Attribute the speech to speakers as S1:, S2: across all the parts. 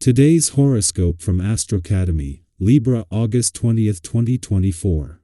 S1: Today's horoscope from Astrocademy, Libra August 20th, 2024.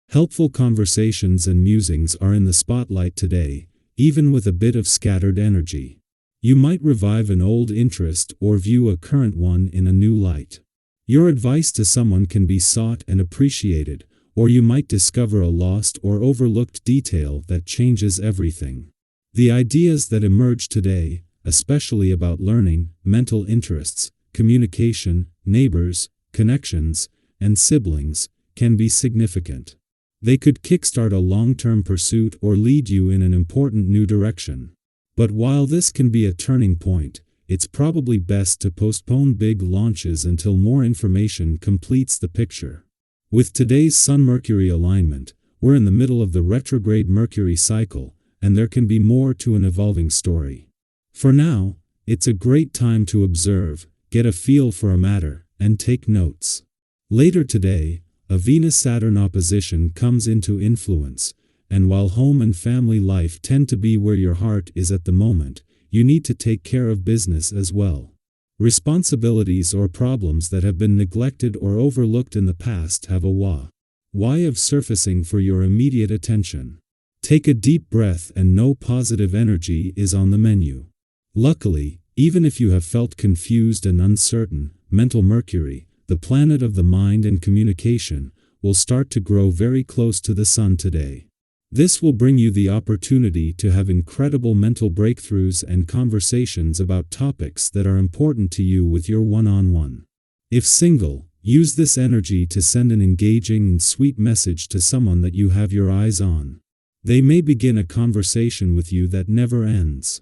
S1: Helpful conversations and musings are in the spotlight today, even with a bit of scattered energy. You might revive an old interest or view a current one in a new light. Your advice to someone can be sought and appreciated, or you might discover a lost or overlooked detail that changes everything. The ideas that emerge today, especially about learning, mental interests, communication, neighbors, connections, and siblings, can be significant. They could kickstart a long-term pursuit or lead you in an important new direction. But while this can be a turning point, it's probably best to postpone big launches until more information completes the picture. With today's Sun-Mercury alignment, we're in the middle of the retrograde Mercury cycle, and there can be more to an evolving story. For now, it's a great time to observe, get a feel for a matter, and take notes. Later today, a Venus-Saturn opposition comes into influence, and while home and family life tend to be where your heart is at the moment, you need to take care of business as well. Responsibilities or problems that have been neglected or overlooked in the past have a way of surfacing for your immediate attention. Take a deep breath and know positive energy is on the menu. Luckily, even if you have felt confused and uncertain, mental Mercury, the planet of the mind and communication, will start to grow very close to the Sun today. This will bring you the opportunity to have incredible mental breakthroughs and conversations about topics that are important to you with your one-on-one. If single, use this energy to send an engaging and sweet message to someone that you have your eyes on. They may begin a conversation with you that never ends.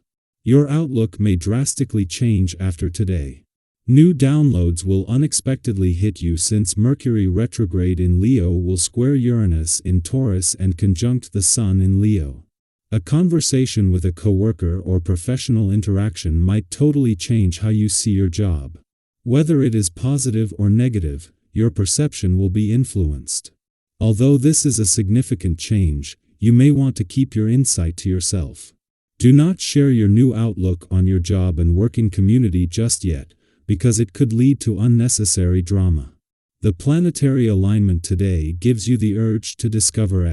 S1: Your outlook may drastically change after today. New downloads will unexpectedly hit you since Mercury retrograde in Leo will square Uranus in Taurus and conjunct the Sun in Leo. A conversation with a coworker or professional interaction might totally change how you see your job. Whether it is positive or negative, your perception will be influenced. Although this is a significant change, you may want to keep your insight to yourself. Do not share your new outlook on your job and working community just yet, because it could lead to unnecessary drama. The planetary alignment today gives you the urge to discover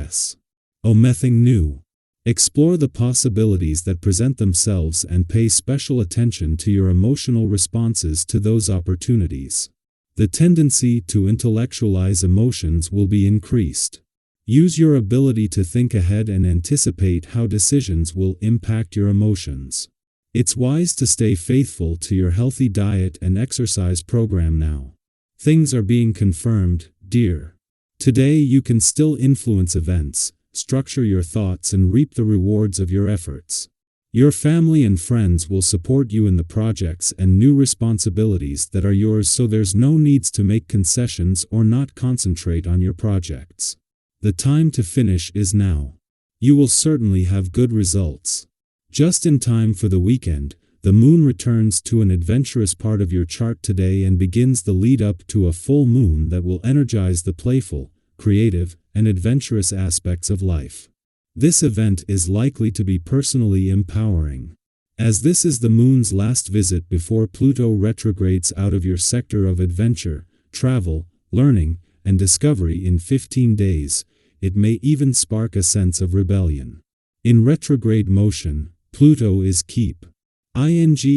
S1: something new. Explore the possibilities that present themselves and pay special attention to your emotional responses to those opportunities. The tendency to intellectualize emotions will be increased. Use your ability to think ahead and anticipate how decisions will impact your emotions. It's wise to stay faithful to your healthy diet and exercise program now. Things are being confirmed, dear. Today you can still influence events, structure your thoughts and reap the rewards of your efforts. Your family and friends will support you in the projects and new responsibilities that are yours, so there's no needs to make concessions or not concentrate on your projects. The time to finish is now. You will certainly have good results. Just in time for the weekend, the moon returns to an adventurous part of your chart today and begins the lead up to a full moon that will energize the playful, creative, and adventurous aspects of life. This event is likely to be personally empowering. As this is the moon's last visit before Pluto retrogrades out of your sector of adventure, travel, learning, and discovery in 15 days, it may even spark a sense of rebellion. In retrograde motion, Pluto is keep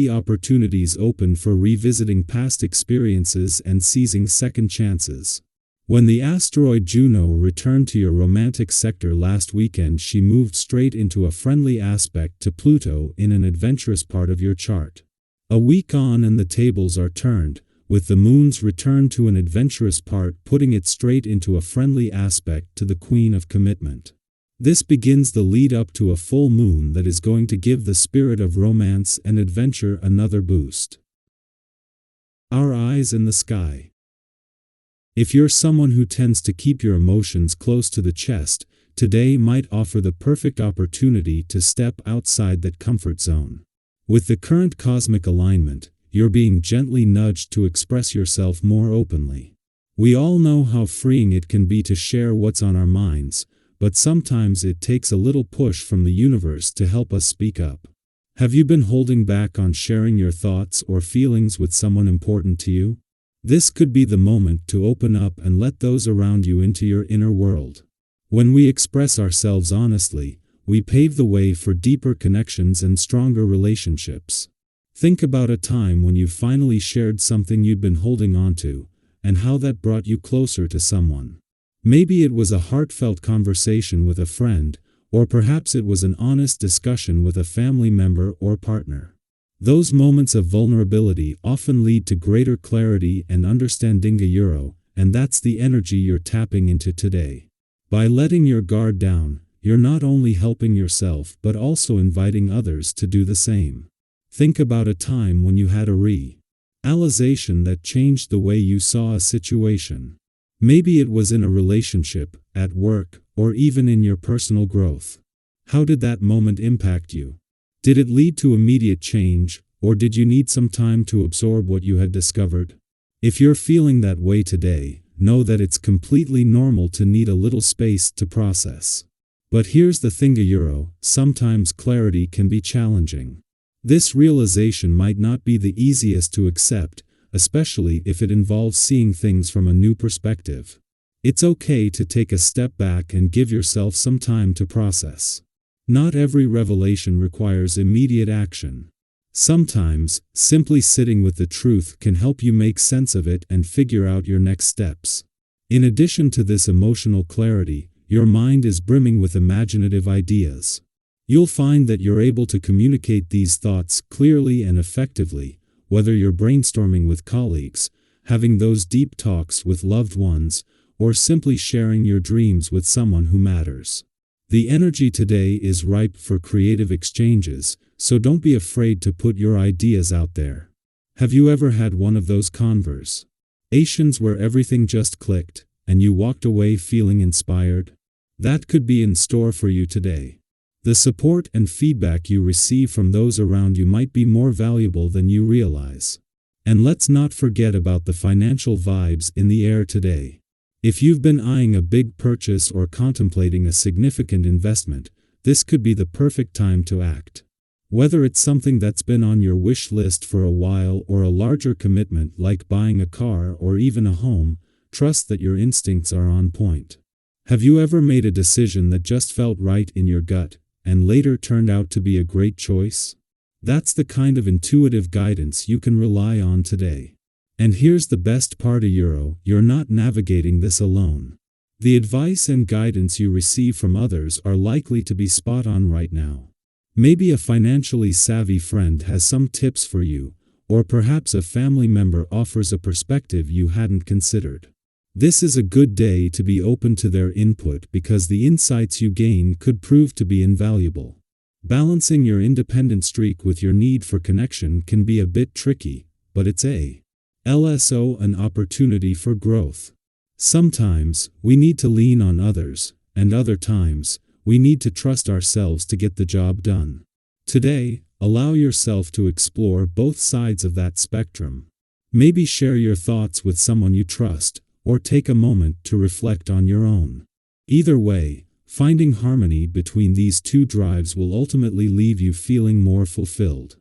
S1: opportunities open for revisiting past experiences and seizing second chances. When the asteroid Juno returned to your romantic sector last weekend, she moved straight into a friendly aspect to Pluto in an adventurous part of your chart. A week on and the tables are turned, with the moon's return to an adventurous part putting it straight into a friendly aspect to the Queen of Commitment. This begins the lead up to a full moon that is going to give the spirit of romance and adventure another boost. Our eyes in the sky. If you're someone who tends to keep your emotions close to the chest, today might offer the perfect opportunity to step outside that comfort zone. With the current cosmic alignment, you're being gently nudged to express yourself more openly. We all know how freeing it can be to share what's on our minds, but sometimes it takes a little push from the universe to help us speak up. Have you been holding back on sharing your thoughts or feelings with someone important to you? This could be the moment to open up and let those around you into your inner world. When we express ourselves honestly, we pave the way for deeper connections and stronger relationships. Think about a time when you finally shared something you'd been holding on to, and how that brought you closer to someone. Maybe it was a heartfelt conversation with a friend, or perhaps it was an honest discussion with a family member or partner. Those moments of vulnerability often lead to greater clarity and understanding, and that's the energy you're tapping into today. By letting your guard down, you're not only helping yourself but also inviting others to do the same. Think about a time when you had a realization that changed the way you saw a situation. Maybe it was in a relationship, at work, or even in your personal growth. How did that moment impact you? Did it lead to immediate change, or did you need some time to absorb what you had discovered? If you're feeling that way today, know that it's completely normal to need a little space to process. But here's the thing, sometimes clarity can be challenging. This realization might not be the easiest to accept, especially if it involves seeing things from a new perspective. It's okay to take a step back and give yourself some time to process. Not every revelation requires immediate action. Sometimes, simply sitting with the truth can help you make sense of it and figure out your next steps. In addition to this emotional clarity, your mind is brimming with imaginative ideas. You'll find that you're able to communicate these thoughts clearly and effectively, whether you're brainstorming with colleagues, having those deep talks with loved ones, or simply sharing your dreams with someone who matters. The energy today is ripe for creative exchanges, so don't be afraid to put your ideas out there. Have you ever had one of those conversations where everything just clicked, and you walked away feeling inspired? That could be in store for you today. The support and feedback you receive from those around you might be more valuable than you realize. And let's not forget about the financial vibes in the air today. If you've been eyeing a big purchase or contemplating a significant investment, this could be the perfect time to act. Whether it's something that's been on your wish list for a while or a larger commitment like buying a car or even a home, trust that your instincts are on point. Have you ever made a decision that just felt right in your gut, and later turned out to be a great choice? That's the kind of intuitive guidance you can rely on today. And here's the best part, you're not navigating this alone. The advice and guidance you receive from others are likely to be spot on right now. Maybe a financially savvy friend has some tips for you, or perhaps a family member offers a perspective you hadn't considered. This is a good day to be open to their input because the insights you gain could prove to be invaluable. Balancing your independent streak with your need for connection can be a bit tricky, but it's an opportunity for growth. Sometimes, we need to lean on others, and other times, we need to trust ourselves to get the job done. Today, allow yourself to explore both sides of that spectrum. Maybe share your thoughts with someone you trust, or take a moment to reflect on your own. Either way, finding harmony between these two drives will ultimately leave you feeling more fulfilled.